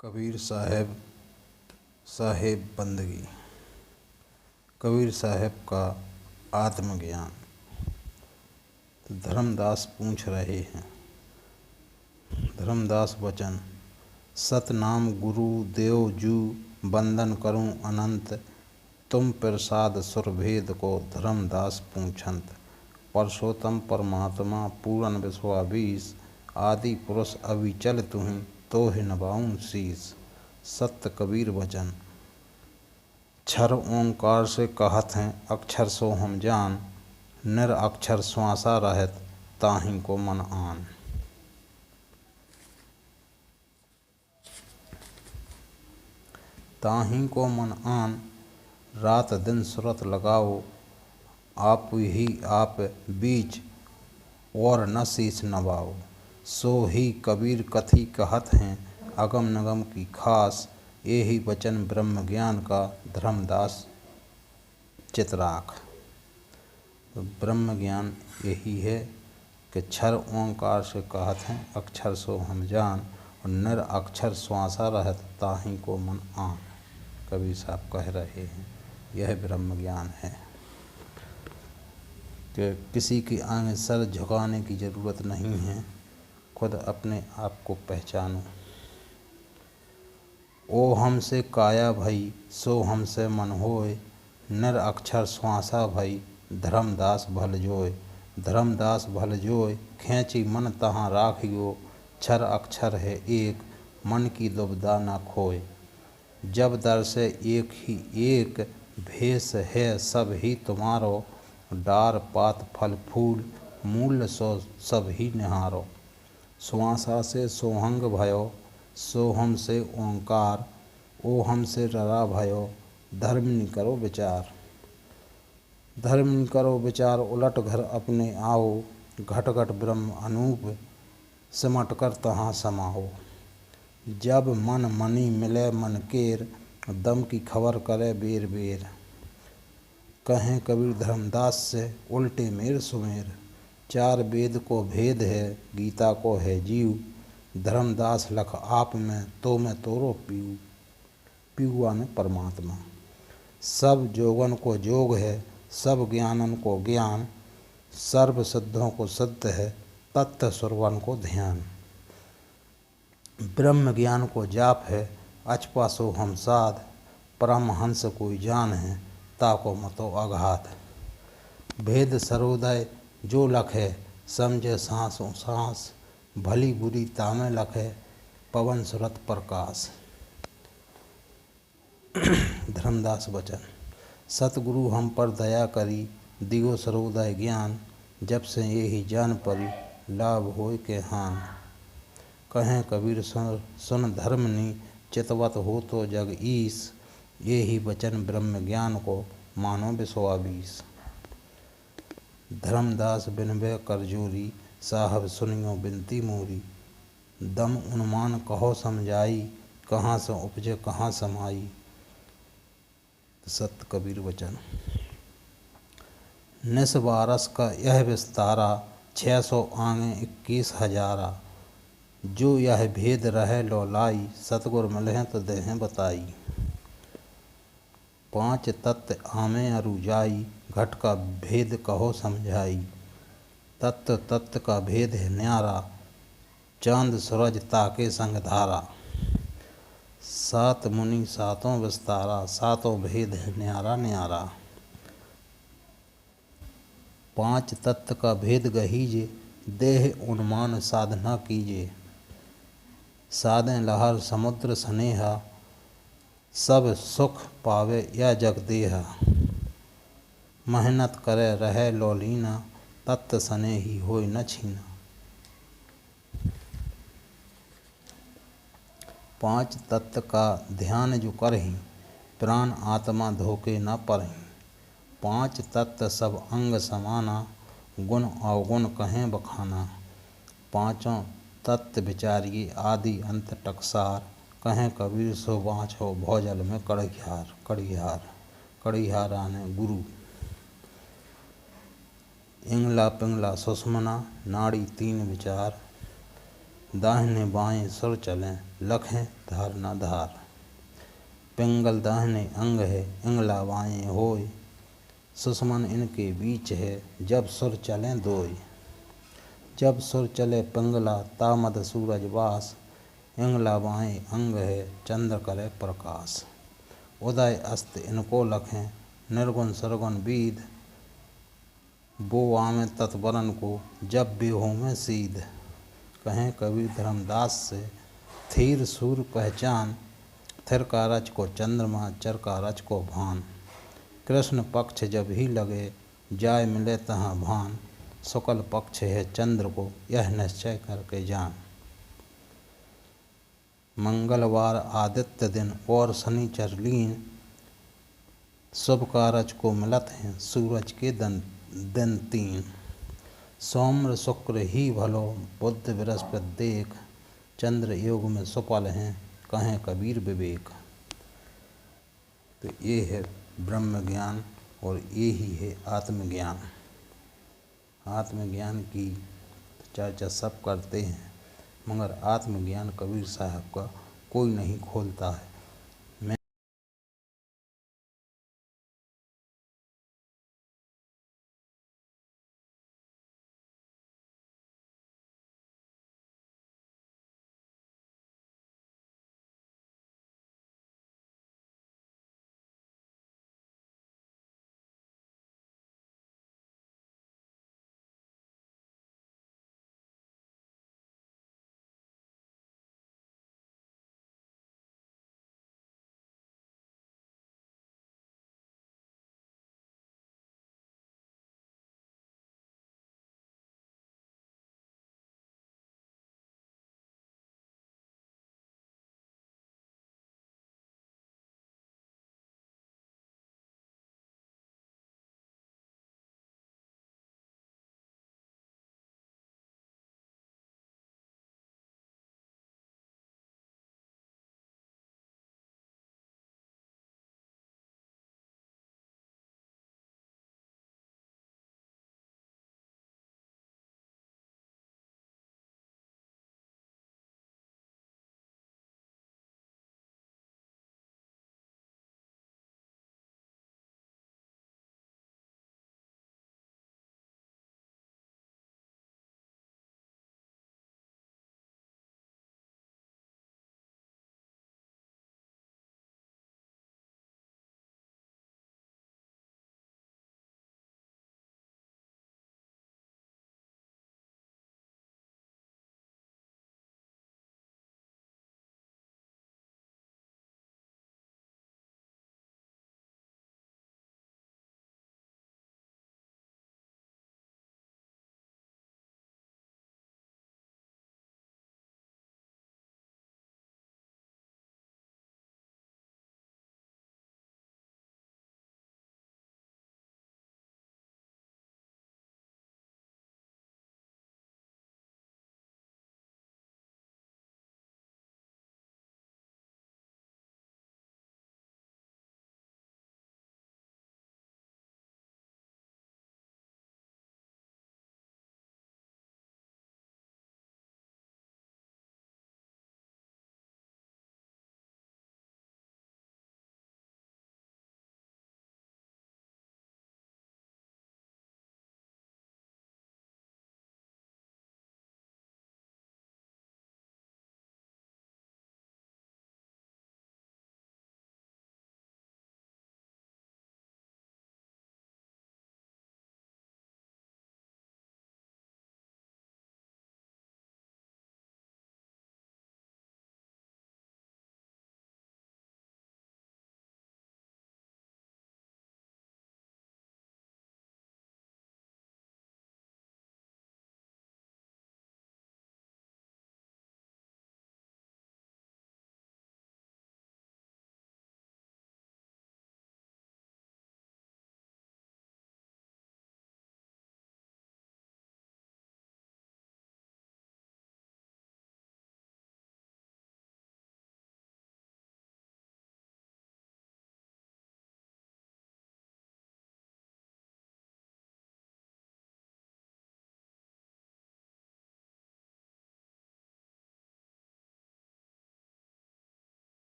कबीर साहेब बंदगी। कबीर साहब का आत्मज्ञान। तो धर्मदास पूछ रहे हैं। धर्मदास वचन। सतनाम गुरु देव जू वंदन करूं अनंत, तुम प्रसाद सुरभेद को धर्मदास पूछंत। परसोत्तम परमात्मा पूरन विश्वावीस, आदि पुरुष अविचल तुम्हें तो ही नभाऊं शीस। सत्य कबीर वचन। क्षर ओंकार से कहत हैं अक्षर सो हम जान, निर अक्षर श्वासा रहत ताहि को मन आन। ताहि को मन आन रात दिन सुरत लगाओ, आप ही आप बीच और न शीश नवाओ। सो ही कबीर कथी कहत हैं अगम नगम की खास, यही वचन ब्रह्म ज्ञान का धर्मदास चितराख। तो ब्रह्म ज्ञान यही है कि क्षर ओंकार से कहत हैं अक्षर सो हम जान, और निर अक्षर श्वासा रहत ताहि को मन आन। कबीर साहब कह रहे हैं यह ब्रह्म ज्ञान है कि किसी के आगे सर झुकाने की ज़रूरत नहीं है, खुद अपने आप को पहचानो। ओ हमसे काया भई सो हमसे मन होय, निर अक्षर श्वासा भई धर्मदास भल जोय। धर्मदास भल जोय खेची मन तहाँ राखियो, क्षर अक्षर है एक मन की दुविधा न खोय। जब दर से एक ही एक भेष है सब ही तुम्हारो, डार पात फल फूल मूल सो सब ही निहारो। श्वासा से सोहंग भयो सो हम से ओंकार, ओ हमसे ररा भयो धर्म नि करो विचार। धर्म नि करो विचार उलट घर अपने आओ, घट घट ब्रह्म अनूप सिमट कर तहाँ समाओ। जब मन मनी मिले मन केर, दम की खबर करे बेर बेर। कहें कबीर धर्मदास से उल्टे मेर सुमेर, चार वेद को भेद है गीता को है जीव। धर्मदास लख आप में तो मैं तोरो पीऊ, पीऊआ में परमात्मा। सब जोगन को जोग है सब ज्ञानन को ज्ञान, सर्व सिद्धों को सिद्ध है तत्व सुरवन को ध्यान। ब्रह्म ज्ञान को जाप है अचपासो हम साध, परमहंस कोई जान है ताको मतो अघात। भेद सर्वोदय जो लखे समझे सांसों सांस, भली बुरी तामे लखे पवन सुरत प्रकाश। धर्मदास वचन। सतगुरु हम पर दया करी दियो सर्वोदय ज्ञान, जब से ये ही जान परी लाभ होय के हान। कहें कबीर सुन धर्मनि चितवत हो तो जग ईस, ये ही वचन ब्रह्म ज्ञान को मानो विश्वावीस। धर्मदास बिनबे करजोरी साहब सुनियो बिनती मोरी, दम उन्मान कहो समझाई कहाँ से उपजे कहाँ समाई। सत्य कबीर वचन। निस वारस का यह विस्तारा, 600 आंगे 21 हजारा। जो यह भेद रहे लौलाई, सतगुर मिलहें तो देहें बताई। 5 तत्व आमे अरुजाई, घट का भेद कहो समझाई। तत्व तत्व का भेद है न्यारा, चांद सूरज ताके संग धारा। 7 मुनि सातों विस्तारा, सातों भेद है न्यारा न्यारा। 5 तत्व का भेद गहीजे, देह उन्मान साधना कीजे। साधे लहर समुद्र स्नेहा, सब सुख पावे या जग देहा। मेहनत करे रहे लौलीना, तत्व सने ही होय न छीना। 5 तत्व का ध्यान जो करही, प्राण आत्मा धोखे न परही। 5 तत्व सब अंग समाना, गुण अवगुण कहें बखाना। 5 तत्व विचारिये आदि अंत टकसार, कहें कबीर सो बाँचो भौजल में कड़िहार। कड़िहार कड़िहार आने गुरु। इंगला पिंगला सुषमना नाड़ी 3 विचार, दाहिने बाएं सुर चलें लखें धार न धार। पिंगल दाहिने अंग है इंगला बाएं होय, सुषमन इनके बीच है जब सुर चलें दोय। जब सुर चले पिंगला तामद सूरज वास, इंगला बाएं अंग है चंद्र करे प्रकाश। उदय अस्त इनको लखें निर्गुण सरगुण बीद, वो आमे तत्वरन को जब भी हो में सीध। कहें कबीर धर्मदास से थीर सूर पहचान, थिर का रच को चंद्रमा चर का रच को भान। कृष्ण पक्ष जब ही लगे जाय मिले तहाँ भान, शुक्ल पक्ष है चंद्र को यह निश्चय करके जान। मंगलवार आदित्य दिन और शनिचर लीन, शुभ कारज को मिलत हैं सूरज के दिन तीन। सोम्र शुक्र ही भलो बुध बृहस्पति देख, चंद्र योग में सुफल हैं कहें कबीर विवेक। तो ये है ब्रह्म ज्ञान और ये ही है आत्मज्ञान। आत्मज्ञान की चर्चा सब करते हैं, मगर आत्मज्ञान कबीर साहब का कोई नहीं खोलता है।